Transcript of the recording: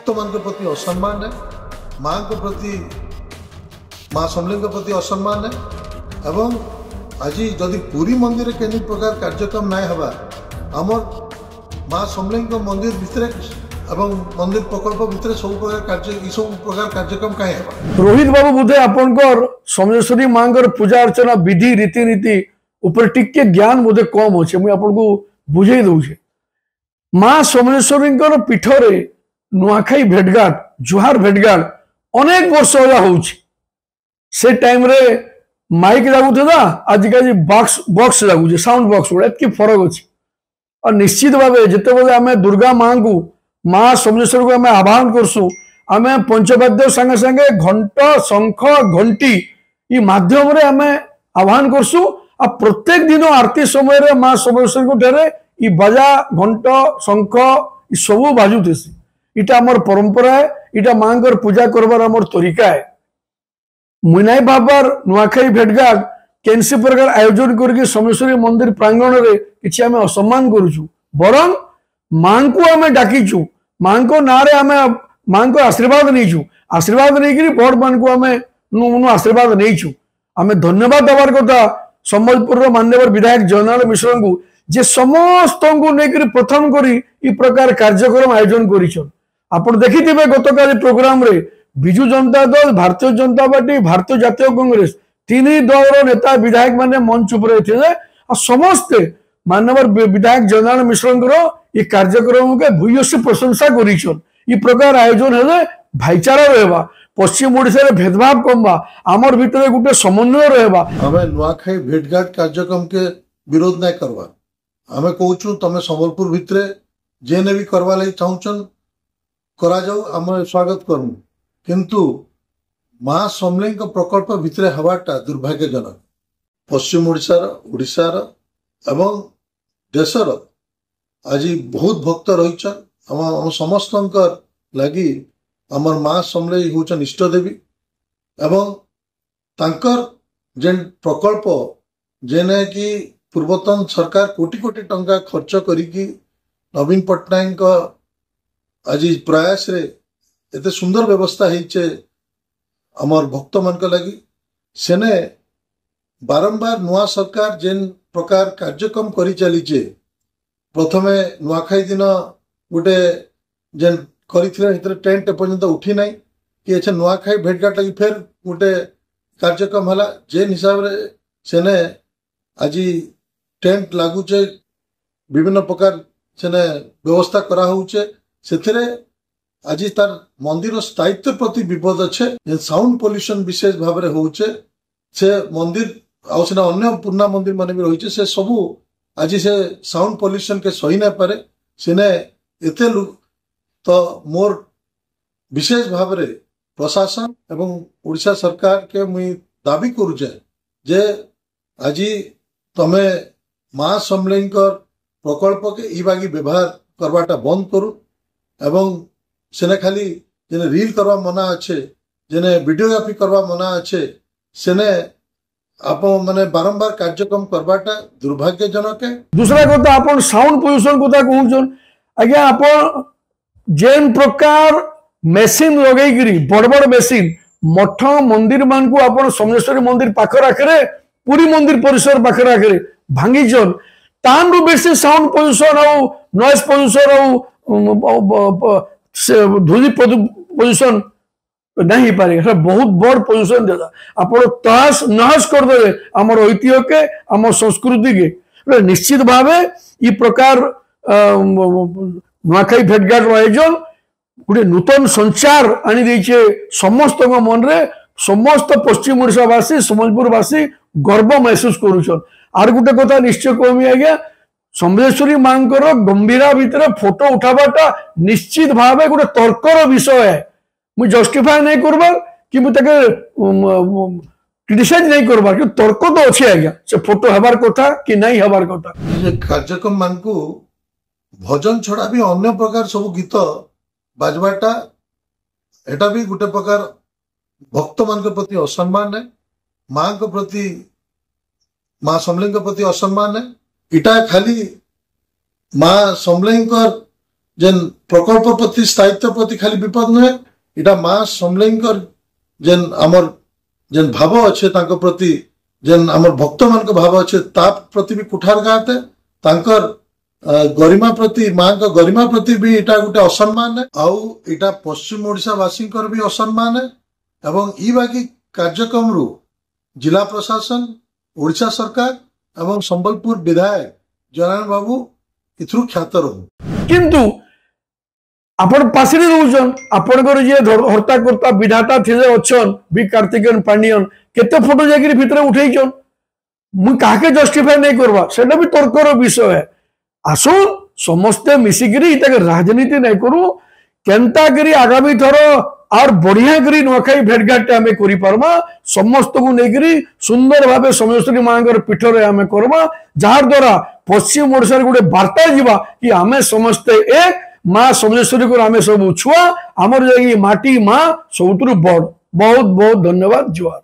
मान के प्रति असम्मान है, माँ के प्रति माँ समलें के प्रति असम्मान है। एवं आज जदि पुरी मंदिर के प्रकार कार्यक्रम ना हवा आमर माँ समलें मंदिर भितर एवं मंदिर प्रकल्प भितर सब प्रकार कार्यक्रम कहीं हवा। रोहित बाबू बुधे आपनकर समलेश्वरी माँ पूजा अर्चना विधि रीतिनीति ऊपर टिके ज्ञान बोधे कम अच्छे मुझे आपको बुझे दूचे। माँ समलेश्वरी पीठरे नुआखाई भेटघाट जुहार भेटघाट अनेक वर्ष से टाइम रे माइक लगुता आजिकल बॉक्स लगुचे साउंड बॉक्स गुड़ा एत फरक अच्छे। और निश्चित भाव जिते आम दुर्गा माँ को माँ समलेश्वर को आम आह्वान करसु आम पंचवाद्य संगे संगे घंट शंख घंटी ये माध्यम रे आम आह्वान करसु। आ प्रत्येक दिन आरती समय माँ समलेश्वर को ठारे ये बाजा घंट शंख ये सब बाजुतेसी। इटा आमर परंपरा है, इटा माँ पूजा करवार आमर तरीका है। मुनाई बाबार नुआखाई भेटघाट कैंसी प्रकार आयोजन करके समलेश्वरी मंदिर प्रांगण रे किछि आमे असम्मान करूछु बरं माँ को आमे डाकीछु माँ को नारे आमे माँ को आशीर्वाद नहींछु आशीर्वाद नहीं करी बड़ मान को आमे नु आशीर्वाद नहींछु। आमे धन्यवाद देवार कथा संबलपुर मान्यवर विधायक जयनारायण मिश्र को जे समस्त को लेकर प्रथम करी ई प्रकार कार्यक्रम आयोजन करिछन। आपण देखिथिबे गतकाली प्रोग्राम रे बिजू जनता दल भारतीय जनता पार्टी भारतीय जातीय कांग्रेस तीन दल नेता विधायक माने मंच उपर थे समस्ते मानवर विधायक जयनारायण मिश्र ये कार्यक्रम के भूयसी प्रशंसा करिछन। ई प्रकार आयोजन हेले भाईचारा रहबा पश्चिम ओडिशा रे भेदभाव कमबा आमर भितर गुटे समन्वय रहबा। हमें नुआखाई भेटघाट कार्यक्रम के विरोध नहीं करवा हमें कहूँ तमें संबलपुर भितर जेने भी करवा लगी चाहून करा जाऊ आम स्वागत करूँ किंतु माँ समलें प्रकल्प भितर हवाटा दुर्भाग्यजनक। पश्चिम ओडिशार एवं देशर आज बहुत भक्त रही समस्त लगी आमर माँ समले हूँ इष्टदेवी एवं तांकर जेन प्रकल्प जेने कि पूर्वतन सरकार कोटी कोटी टंका खर्च करिकी नवीन पट्टनायक आज प्रयास रे एते सुंदर व्यवस्था है आमर भक्त मान लगी सेने बारंबार नुआ सरकार जेन प्रकार कार्यक्रम करी चलीचे प्रथमे नुआखाई दिन गोटे जेन कर टेंट पर्यंत उठी ना कि अच्छा नुआखाई भेटघाट लगी फिर गोटे कार्यक्रम है जेन हिसाब रे सेने आज टेंट लागुचे विभिन्न प्रकार सेने व्यवस्था करा होउचे सेथिरे आज तार मंदिर स्थायित्व प्रति विपद अच्छे साउंड पॉल्यूशन विशेष भाव में होउचे से मंदिर आउना अन्य पुराना मंदिर मान भी रही से सबू आज से साउंड पॉल्यूशन के सही ना पारे सेने एते तो मोर विशेष भाव में प्रशासन एवं ओडिशा सरकार के मुई दाबी करुचे जे आज तमे माँ समलें प्रकल्प के ई बागी व्यवहार करवाटा बंद करू एवं सेने खाली जेने रील करवा मना अच्छे जेने वीडियोग्राफी करवा मना अच्छे सेने आप माने बारंबार कार्यक्रम करवाटा दुर्भाग्यजनक है। दूसरा कथा आप साउंड पोल्यूशन कथा कहून आज्ञा आप जेन प्रकार मेसीन लगे बड़ बड़ मेसीन मठ मंदिर मान को आप समलेश्वरी मंदिर पाखर आखिरे पुरी मंदिर परिसर पाखर आखिरे भांगीचन तान बेसी साउंड पोल्यूशन आउ नॉइज पोल्यूशन आउ धूली पोल्यूशन नहीं पारे बहुत बड़ पोल्यूशन देता आप तहस नहस करदे आमर ऐतिह्य के आम संस्कृति के निश्चित भाव ये प्रकार नुआखाई भेटघाट आयोजन गोटे नूतन संचार आनी देछे समस्त मन रे समस्त पश्चिम ओडिशावासी संबलपुरवासी गर्व महसूस करुछन। आर गोटे कथा निश्चय कहमी आज्ञा समलेश्वरी माँ गंभीरा भितर फोटो उठावाटा निश्चित भाव गोटे तर्कर विषय है मुझे जस्टिफाई नहीं करबार कि क्रिटिसाइज नहीं करबार कि तर्क तो अच्छे आज्ञा से फोटो हबार कथा कि नहीं हबार कथा। कार्यक्रम मान को भजन छड़ा भी अन्य प्रकार सब गीत बाजवाटा एटा भी गोटे प्रकार भक्त मान के प्रति असम्मान है माँ के प्रति माँ समलें के प्रति असम्मान है। इटा खाली माँ समलें जेन प्रकल्प प्रति स्थायित्व प्रति खाली विपद नुहे इटा माँ समलेंकर जेन आमर जेन भाव अच्छे तांको प्रति जेन आमर भक्त मान भाव अच्छे ता प्रति भी कुठार गाते तांकर गरिमा प्रति माँ का गरिमा प्रति भी इटा गोटे असम्मान है आउ इटा पश्चिम ओडिशा वासी भी असम्मान है एवं ई बाकी कार्यक्रम रु जिला प्रशासन ओडिशा सरकार एवं संबलपुर विधायक जनार्दन बाबू इथरु ख्यात रहू किंतु आपण पासिरी दउछन आपनकर जे हर्ताकर्ता विधाता थिले अछन बी कार्तिकेयन पांडियन केते फोटो जागिरी भितरे उठैछन मु काके जस्टिफाई नै करबा सेटा भी तर्कर विषय है आसु समस्ते मिसिकरी इतके राजनीति नै करू केंता करी आगामी थर और बढ़िया करी नुआखाई भेटघाट आमे करि पारमा समस्त को नेकरी सुंदर भाबे समलेश्वरी मांगर पीठरे आमे करबा जार द्वारा पश्चिम ओडिसा रे गोटे वार्ता जीवा कि आमे समस्ते एक माँ समलेश्वरी को आमे सब छुआ आमर जाई माटी माँ सबुतरु बड़ बहुत बहुत धन्यवाद जुआर।